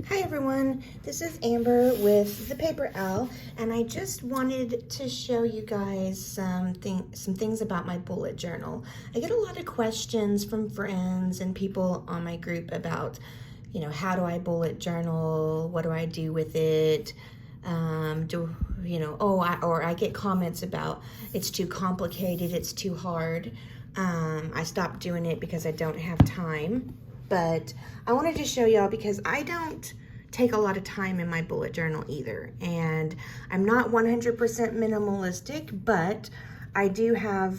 Hi everyone, this is Amber with the Paper Owl, and I just wanted to show you guys some things about my bullet journal. I get a lot of questions from friends and people on my group about, how do I bullet journal? What do I do with it? Or I get comments about it's too complicated, it's too hard. I stopped doing it because I don't have time. But I wanted to show y'all because I don't take a lot of time in my bullet journal either. And I'm not 100% minimalistic, but I do have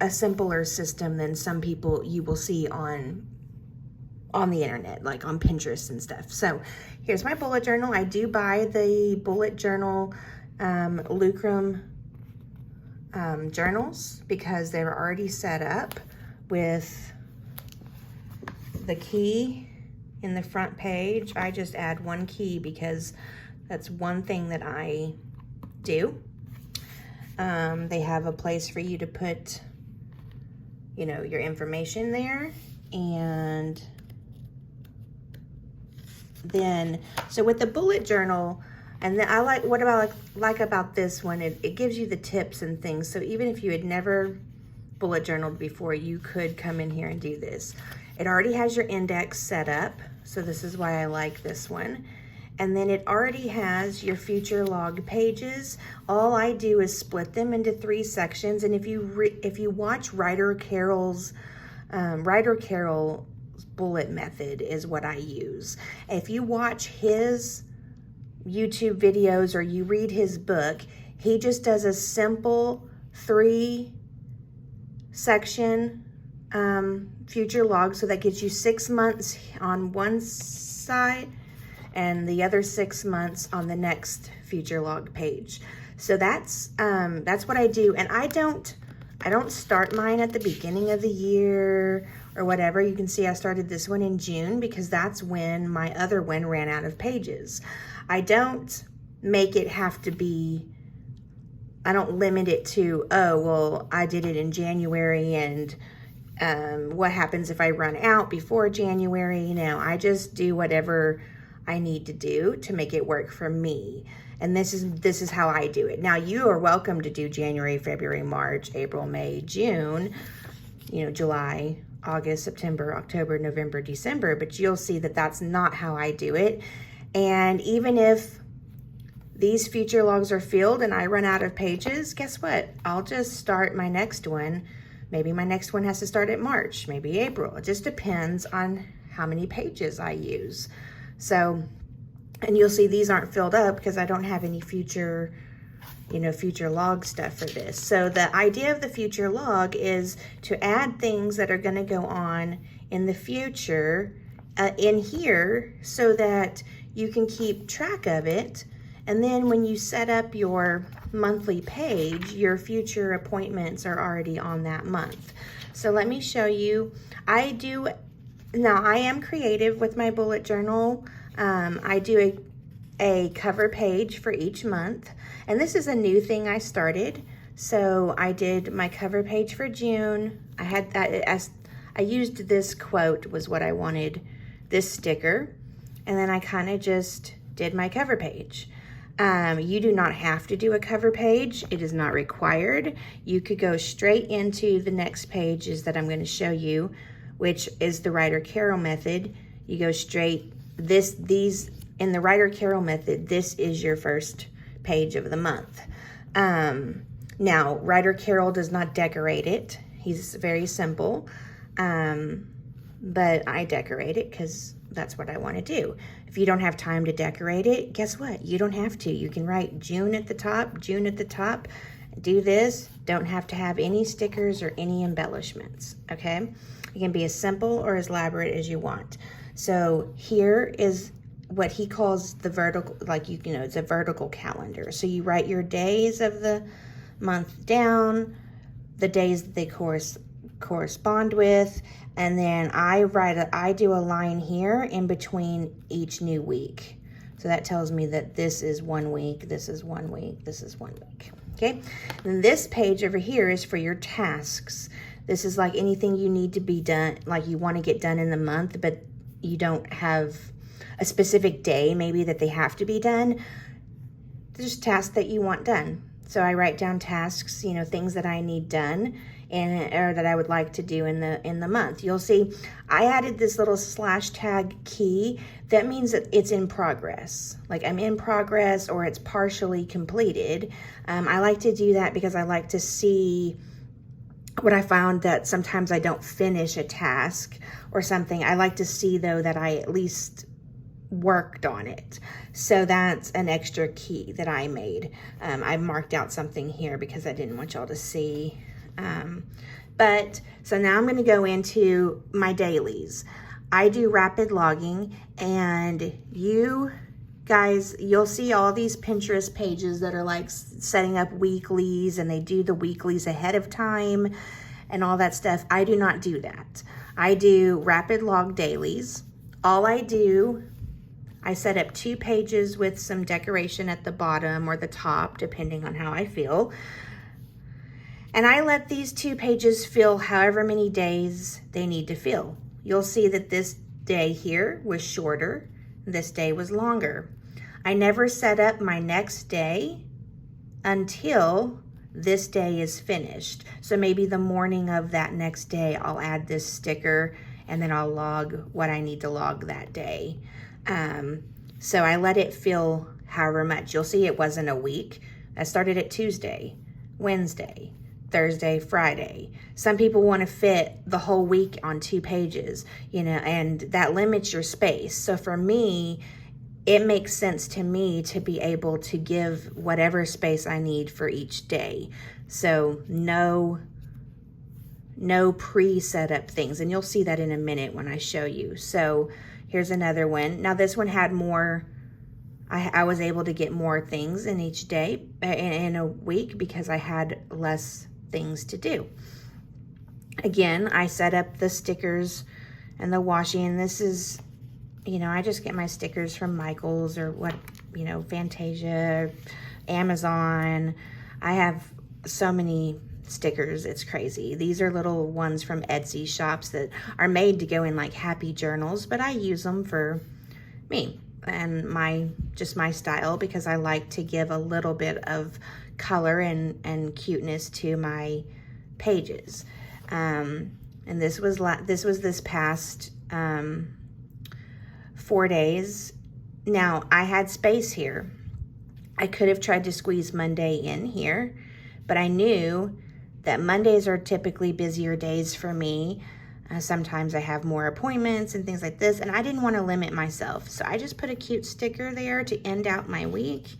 a simpler system than some people you will see on the internet, like on Pinterest and stuff. So here's my bullet journal. I do buy the bullet journal Lucrum journals because they're already set up with the key in the front page. I just add one key because that's one thing that I do. They have a place for you to put, your information there. And then, so with the bullet journal, and then what I like about this one, it gives you the tips and things. So even if you had never bullet journaled before, you could come in here and do this. It already has your index set up, so this is why I like this one. And then it already has your future log pages. All I do is split them into 3 sections. And if you watch Ryder Carroll's bullet method is what I use. If you watch his YouTube videos or you read his book, he just does a simple 3-section future log. So that gives you 6 months on one side and the other 6 months on the next future log page. So that's what I do. And I don't start mine at the beginning of the year or whatever. You can see I started this one in June because that's when my other one ran out of pages. I don't make it have to be, I don't limit it to, oh, well, I did it in January and what happens if I run out before January? I just do whatever I need to do to make it work for me. And this is how I do it. Now, you are welcome to do January, February, March, April, May, June, July, August, September, October, November, December, but you'll see that that's not how I do it. And even if these future logs are filled and I run out of pages, guess what? I'll just start my next one. Maybe my next one has to start at March, maybe April. It just depends on how many pages I use. So, and you'll see these aren't filled up because I don't have any future log stuff for this. So the idea of the future log is to add things that are going to go on in the future in here so that you can keep track of it. And then when you set up your monthly page, your future appointments are already on that month. So let me show you. Now I am creative with my bullet journal. I do a cover page for each month. And this is a new thing I started. So I did my cover page for June. I had that as I used this quote was what I wanted, this sticker. And then I kind of just did my cover page. You do not have to do a cover page. It is not required. You could go straight into the next pages that I'm going to show you, which is the Ryder Carroll method. You go straight, in the Ryder Carroll method, this is your first page of the month. Now, Ryder Carroll does not decorate it. He's very simple, but I decorate it because that's what I want to do. If you don't have time to decorate it, guess what? You don't have to. You can write June at the top, do this. Don't have to have any stickers or any embellishments, okay? It can be as simple or as elaborate as you want. So here is what he calls the vertical, it's a vertical calendar. So you write your days of the month down, the days that they correspond with, and then I do a line here in between each new week. So that tells me that this is 1 week, this is 1 week, this is 1 week, okay? And this page over here is for your tasks. This is like anything you need to be done, like you want to get done in the month, but you don't have a specific day maybe that they have to be done. There's tasks that you want done. So I write down tasks, you know, things that I need done and or that I would like to do in the month. You'll see I added this little /tag key. That means that it's in progress. Like I'm in progress or it's partially completed. I like to do that because I like to see what I found that sometimes I don't finish a task or something. I like to see though that I at least worked on it. So that's an extra key that I made. I marked out something here because I didn't want y'all to see. But so now I'm going to go into my dailies. I do rapid logging, and you guys, you'll see all these Pinterest pages that are like setting up weeklies, and they do the weeklies ahead of time and all that stuff. I do not do that. I do rapid log dailies. All I do, I set up 2 pages with some decoration at the bottom or the top, depending on how I feel. And I let these 2 pages fill however many days they need to fill. You'll see that this day here was shorter, this day was longer. I never set up my next day until this day is finished. So maybe the morning of that next day, I'll add this sticker and then I'll log what I need to log that day. So I let it fill however much. You'll see it wasn't a week. I started at Tuesday, Wednesday, Thursday, Friday. Some people want to fit the whole week on 2 pages, you know, and that limits your space. So for me, it makes sense to me to be able to give whatever space I need for each day. So no pre-set up things. And you'll see that in a minute when I show you. So here's another one. Now this one had more, I was able to get more things in each day, in a week, because I had less things to do. Again, I set up the stickers and the washi, and this is, you know, I just get my stickers from Michael's or what, you know, Fantasia, Amazon. I have so many stickers, it's crazy. These are little ones from Etsy shops that are made to go in like happy journals, but I use them for me and my style, because I like to give a little bit of color and cuteness to my pages. And this was this past 4 days. Now I had space here. I could have tried to squeeze Monday in here, but I knew that Mondays are typically busier days for me. Sometimes I have more appointments and things like this, and I didn't want to limit myself. So I just put a cute sticker there to end out my week.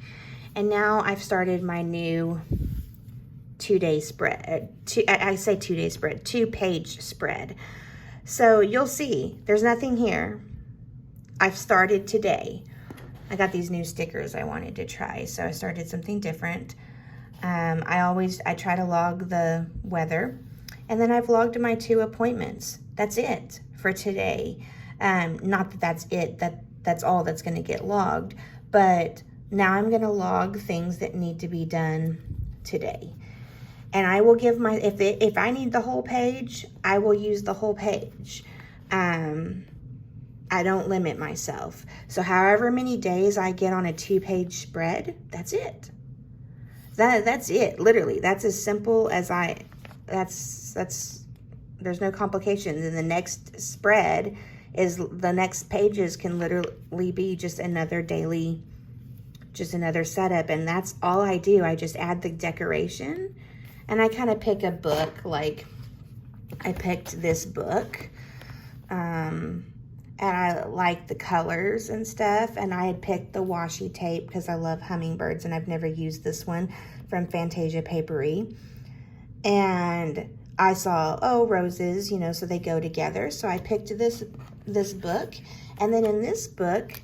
And now I've started my new 2-day spread. 2-page spread. So you'll see, there's nothing here. I've started today. I got these new stickers I wanted to try, so I started something different. I try to log the weather, and then I've logged my 2 appointments. That's it for today. Not that that's it, that's all that's going to get logged, but now I'm going to log things that need to be done today. And I will give if I need the whole page, I will use the whole page. I don't limit myself. So however many days I get on a 2-page spread, that's it. That's it, literally. That's as simple as there's no complications. And the next spread is, the next pages can literally be just another daily, just another setup. And that's all I do. I just add the decoration, and I kind of pick a book. Like I picked this book, and I like the colors and stuff. And I had picked the washi tape because I love hummingbirds, and I've never used this one, from Fantasia Papery. And I saw, oh, roses, you know, so they go together. So I picked this book. And then in this book,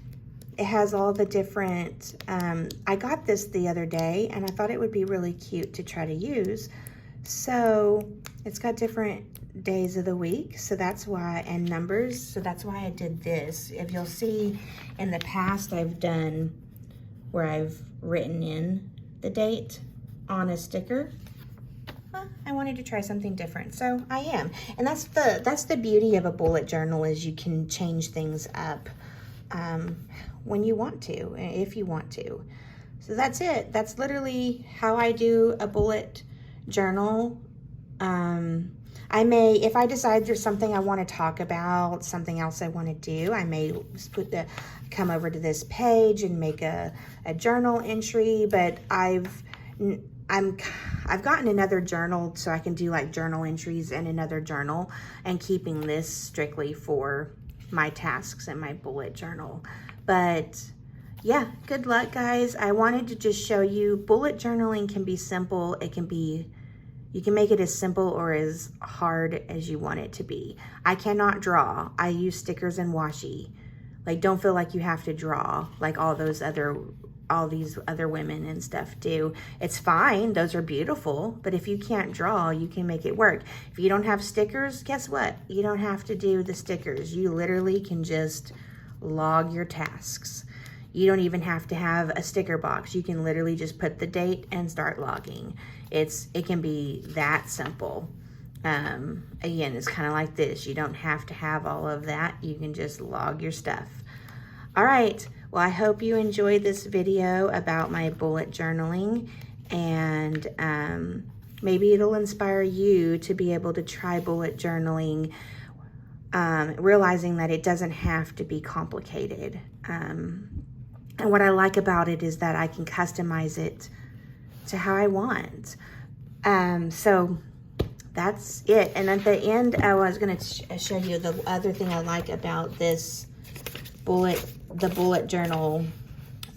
it has all the different, I got this the other day, and I thought it would be really cute to try to use. So it's got different days of the week, so that's why, and numbers, so that's why I did this. If you'll see, in the past I've done where I've written in the date on a sticker, I wanted to try something different, so I am. And that's the beauty of a bullet journal, is you can change things up when you want to, if you want to. So that's it. That's literally how I do a bullet journal. I may, if I decide there's something I want to talk about, something else I want to do, I may come over to this page and make a journal entry. But I've gotten another journal, so I can do like journal entries in another journal, and keeping this strictly for my tasks in my bullet journal. But yeah, good luck, guys. I wanted to just show you bullet journaling can be simple. It can be, you can make it as simple or as hard as you want it to be. I cannot draw. I use stickers and washi. Like, don't feel like you have to draw like all these other women and stuff do. It's fine. Those are beautiful. But if you can't draw, you can make it work. If you don't have stickers, guess what? You don't have to do the stickers. You literally can just log your tasks. You don't even have to have a sticker box. You can literally just put the date and start logging. It can be that simple. Again, it's kind of like this. You don't have to have all of that. You can just log your stuff. All right. Well, I hope you enjoyed this video about my bullet journaling, and maybe it'll inspire you to be able to try bullet journaling, realizing that it doesn't have to be complicated. And what I like about it is that I can customize it to how I want. So that's it. And at the end, I was going to show you the other thing I like about this the bullet journal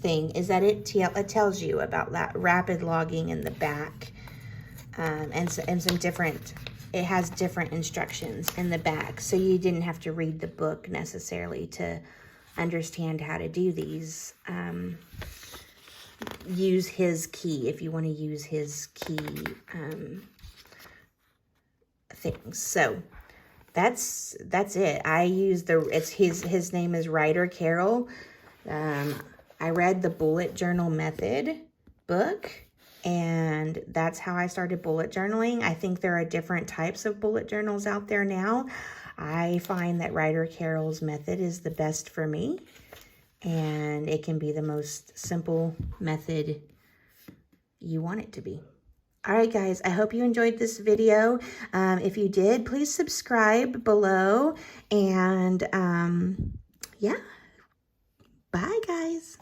thing, is that it tells you about that rapid logging in the back, and some different, it has different instructions in the back, so you didn't have to read the book necessarily to understand how to do these. Use his key if you want to use his key things. So that's it. I use his name is Ryder Carroll. I read the Bullet Journal Method book, and that's how I started bullet journaling. I think there are different types of bullet journals out there now. I find that Ryder Carroll's method is the best for me, and it can be the most simple method you want it to be. All right, guys, I hope you enjoyed this video. If you did, please subscribe below, and yeah, bye, guys.